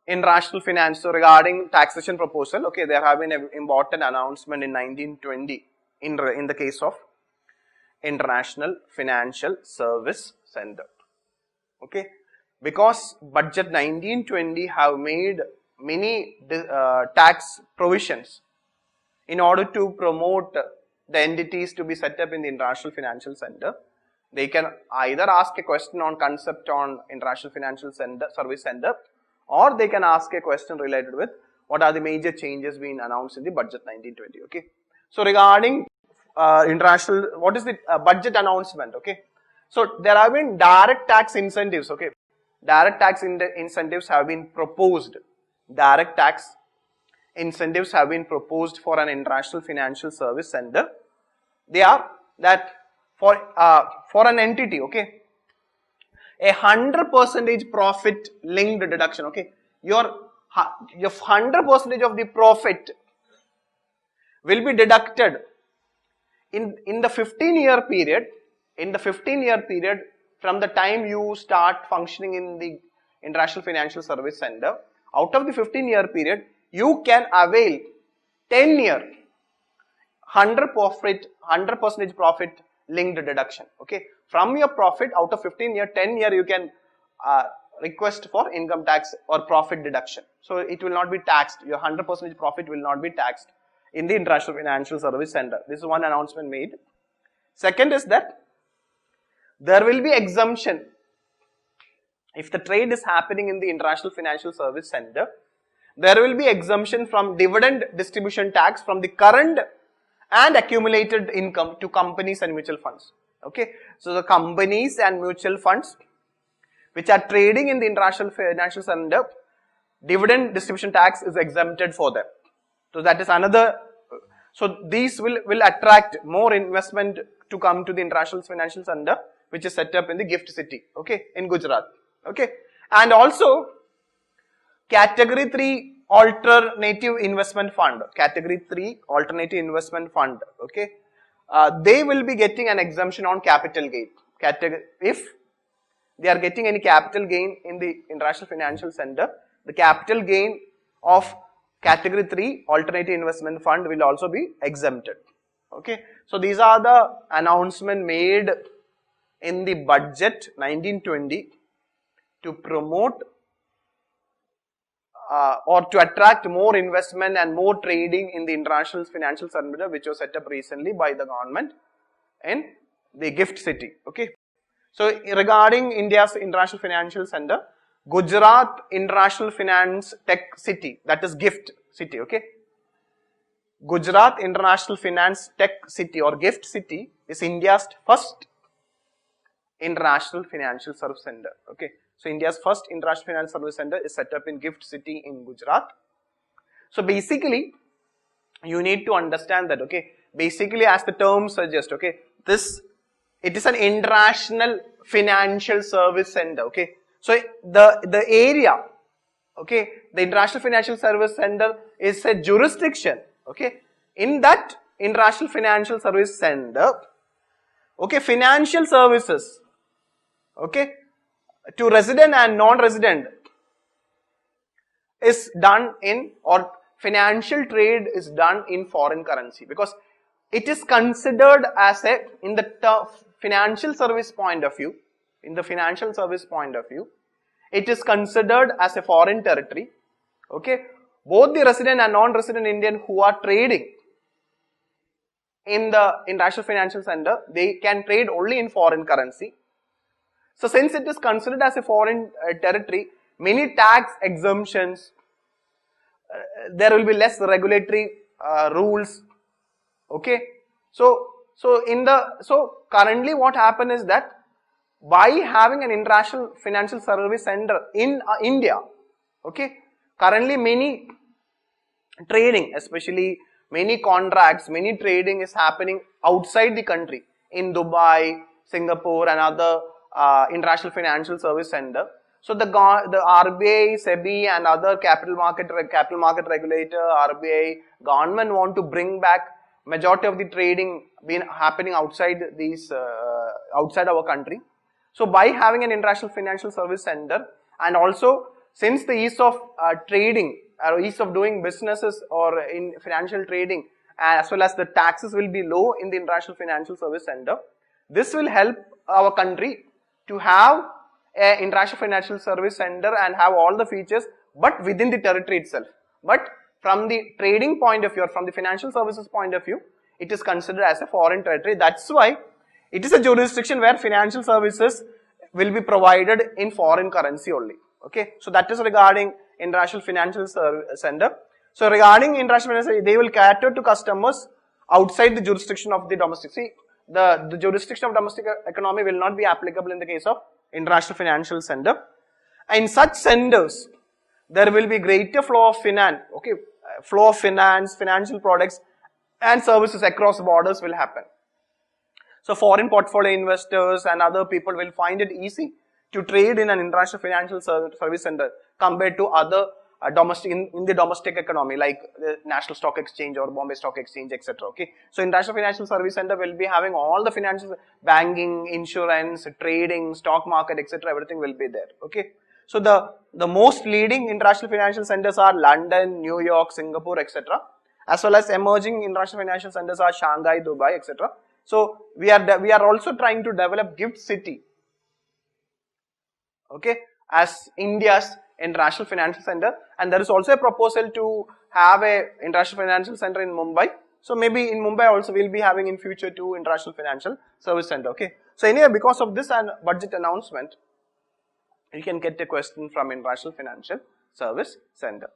international finance. So regarding taxation proposal, okay, there have been an important announcement in 1920 in the case of International Financial Service Center. Okay, because budget 1920 have made many tax provisions in order to promote the entities to be set up in the International Financial Center. They can either ask a question on concept on International Financial Service Center, or they can ask a question related with what are the major changes being announced in the budget 1920. Okay, so regarding international, what is the budget announcement? Okay, so there have been direct tax incentives. Okay, direct tax incentives have been proposed. Direct tax incentives have been proposed for an International Financial Service Center. They are that for an entity, okay, 100% profit linked deduction. Okay, your 100% of the profit will be deducted in the 15-year period. In the 15-year period from the time you start functioning in the International Financial Service Center, out of the 15-year period, you can avail 10-year 100% profit linked deduction. Okay, from your profit out of 15-year, 10-year you can request for income tax or profit deduction. So it will not be taxed. Your 100% profit will not be taxed in the International Financial Service Center. This is one announcement made. Second is that there will be exemption if the trade is happening in the International Financial Service Center. There will be exemption from dividend distribution tax from the current and accumulated income to companies and mutual funds. Okay, so the companies and mutual funds which are trading in the International Financial Center, dividend distribution tax is exempted for them. So that is another. So these will attract more investment to come to the International Financial Center, which is set up in the GIFT City. Okay, in Gujarat. Okay, and also Category 3 Alternative Investment Fund. Category 3 Alternative Investment Fund. Okay, they will be getting an exemption on capital gain. If they are getting any capital gain in the International Financial Center, the capital gain of Category 3 Alternative Investment Fund will also be exempted. Okay, so these are the announcements made in the budget 1920 to promote or to attract more investment and more trading in the International Financial Center, which was set up recently by the government in the GIFT City. Okay, so regarding India's International Financial Center, Gujarat International Finance Tech City, that is GIFT City. Okay, Gujarat International Finance Tech City or GIFT City is India's first International Financial Service Center. Okay, so India's first International Financial Service Center is set up in GIFT City in Gujarat. So basically, you need to understand that. Okay, basically as the term suggests, okay, it is an International Financial Service Center. Okay, so the area, okay, the International Financial Service Center is a jurisdiction. Okay, in that International Financial Service Center, okay, financial services, okay, to resident and non-resident is done in, or financial trade is done in foreign currency, because it is considered as a, in the financial service point of view, it is considered as a foreign territory. Okay, both the resident and non-resident Indian who are trading in the International Financial Center, they can trade only in foreign currency. So since it is considered as a foreign territory, many tax exemptions, there will be less regulatory rules. Okay, so currently what happened is that by having an International Financial Service Center in India, okay, currently many trading, especially many contracts, many trading is happening outside the country, in Dubai, Singapore and other International Financial Service Center. So the RBI, SEBI and other capital market regulator, RBI, government want to bring back majority of the trading being happening outside these, outside our country. So by having an International Financial Service Center, and also since the ease of trading or ease of doing businesses or in financial trading, as well as the taxes will be low in the International Financial Service Center, this will help our country to have an International Financial Service Center and have all the features, but within the territory itself. But from the trading point of view, or from the financial services point of view, it is considered as a foreign territory. That's why it is a jurisdiction where financial services will be provided in foreign currency only. Okay, so that is regarding International Financial Center. So regarding International Financial, they will cater to customers outside the jurisdiction of the domestic. See, the jurisdiction of domestic economy will not be applicable in the case of International Financial Center. In such centers, there will be greater flow of finance. Okay, flow of finance, financial products, and services across borders will happen. So foreign portfolio investors and other people will find it easy to trade in an International Financial Service Center compared to other domestic in the domestic economy, like the National Stock Exchange or Bombay Stock Exchange, etc. Okay, so International Financial Service Center will be having all the financial, banking, insurance, trading, stock market, etc. Everything will be there. Okay, so the most leading international financial centers are London, New York, Singapore, etc. As well as emerging international financial centers are Shanghai, Dubai, etc. So we are also trying to develop GIFT City, okay, as India's International Financial Center, and there is also a proposal to have a International Financial Center in Mumbai. So maybe in Mumbai also we'll be having in future 2 International Financial Service Center. Okay, so anyway, because of this and budget announcement, you can get a question from International Financial Service Center.